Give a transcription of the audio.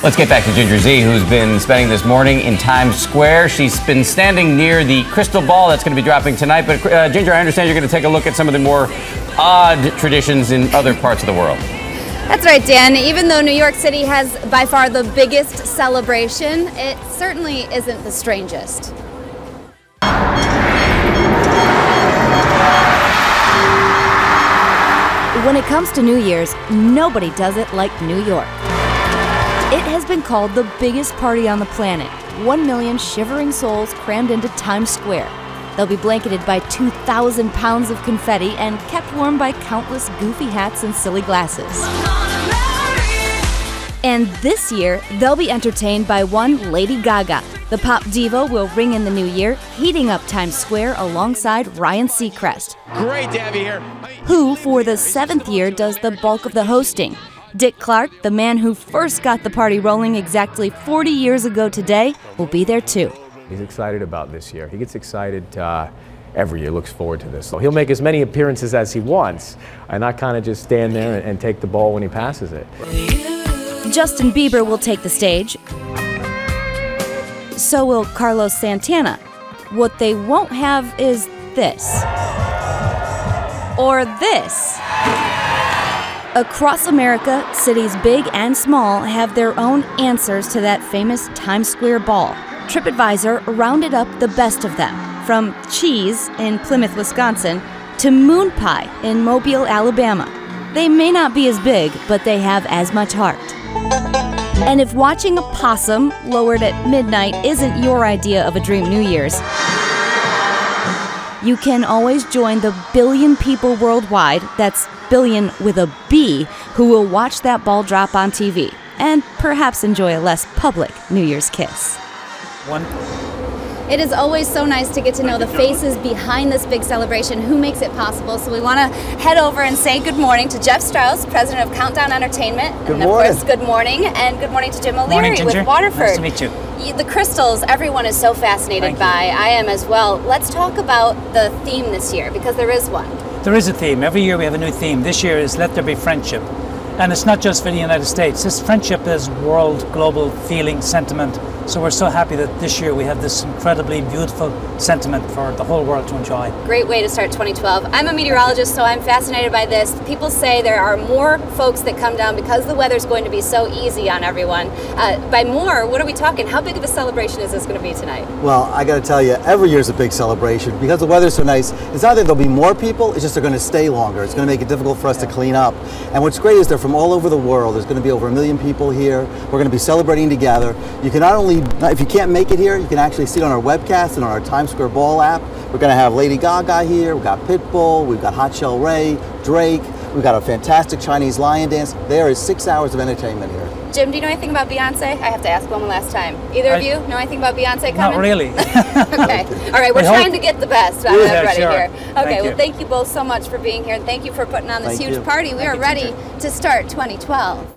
Let's get back to Ginger Zee, who's been spending this morning in Times Square. She's been standing near the crystal ball that's going to be dropping tonight. But Ginger, I understand you're going to take a look at some of the more odd traditions in other parts of the world. That's right, Dan. Even though New York City has by far the biggest celebration, it certainly isn't the strangest. When it comes to New Year's, nobody does it like New York. It has been called the biggest party on the planet. 1 million shivering souls crammed into Times Square. They'll be blanketed by 2,000 pounds of confetti and kept warm by countless goofy hats and silly glasses. And this year, they'll be entertained by one Lady Gaga. The pop diva will ring in the new year, heating up Times Square alongside Ryan Seacrest. Great to have you here. Who, for the 7th year, does the bulk of the hosting. Dick Clark, the man who first got the party rolling exactly 40 years ago today, will be there too. He's excited about this year. He gets excited every year, looks forward to this. So he'll make as many appearances as he wants and not kind of just stand there and take the ball when he passes it. Justin Bieber will take the stage. So will Carlos Santana. What they won't have is this. Or this. Across America, cities big and small have their own answers to that famous Times Square ball. TripAdvisor rounded up the best of them, from cheese in Plymouth, Wisconsin, to moon pie in Mobile, Alabama. They may not be as big, but they have as much heart. And if watching a possum lowered at midnight isn't your idea of a dream New Year's, you can always join the billion people worldwide, that's billion with a B, who will watch that ball drop on TV and perhaps enjoy a less public New Year's kiss. It is always so nice to get to know the faces behind this big celebration, who makes it possible. So we want to head over and say good morning to Jeff Strauss, president of Countdown Entertainment. Good and of morning. course, good morning. And good morning to Jim O'Leary Morning, Ginger. with Waterford. Nice to meet you. The crystals, everyone is so fascinated by. I am as well. Let's talk about the theme this year, because there is one. There is a theme. Every year we have a new theme. This year is Let There Be Friendship. And it's not just for the United States. This friendship is world, global feeling, sentiment. So we're so happy that this year we have this incredibly beautiful sentiment for the whole world to enjoy. Great way to start 2012. I'm a meteorologist, so I'm fascinated by this. People say there are more folks that come down because the weather's going to be so easy on everyone. By more, what are we talking? How big of a celebration is this going to be tonight? Well, I got to tell you, every year's a big celebration because the weather's so nice. It's not that there'll be more people, it's just they're going to stay longer. It's going to make it difficult for us to clean up. And what's great is they're from all over the world. There's going to be over 1 million people here. We're going to be celebrating together. You can not only, if you can't make it here, you can actually see it on our webcast and on our Times Square Ball app. We're going to have Lady Gaga here. We've got Pitbull. We've got Hot Shell Ray, Drake. We've got a fantastic Chinese lion dance. There is 6 hours of entertainment here. Jim, do you know anything about Beyonce? I have to ask one last time. Either of you know anything about Beyonce coming? Not really. Okay. All right, we're trying to get the best out of everybody here. Okay, well, thank you both so much for being here. And thank you for putting on this huge party. We are ready to start 2012.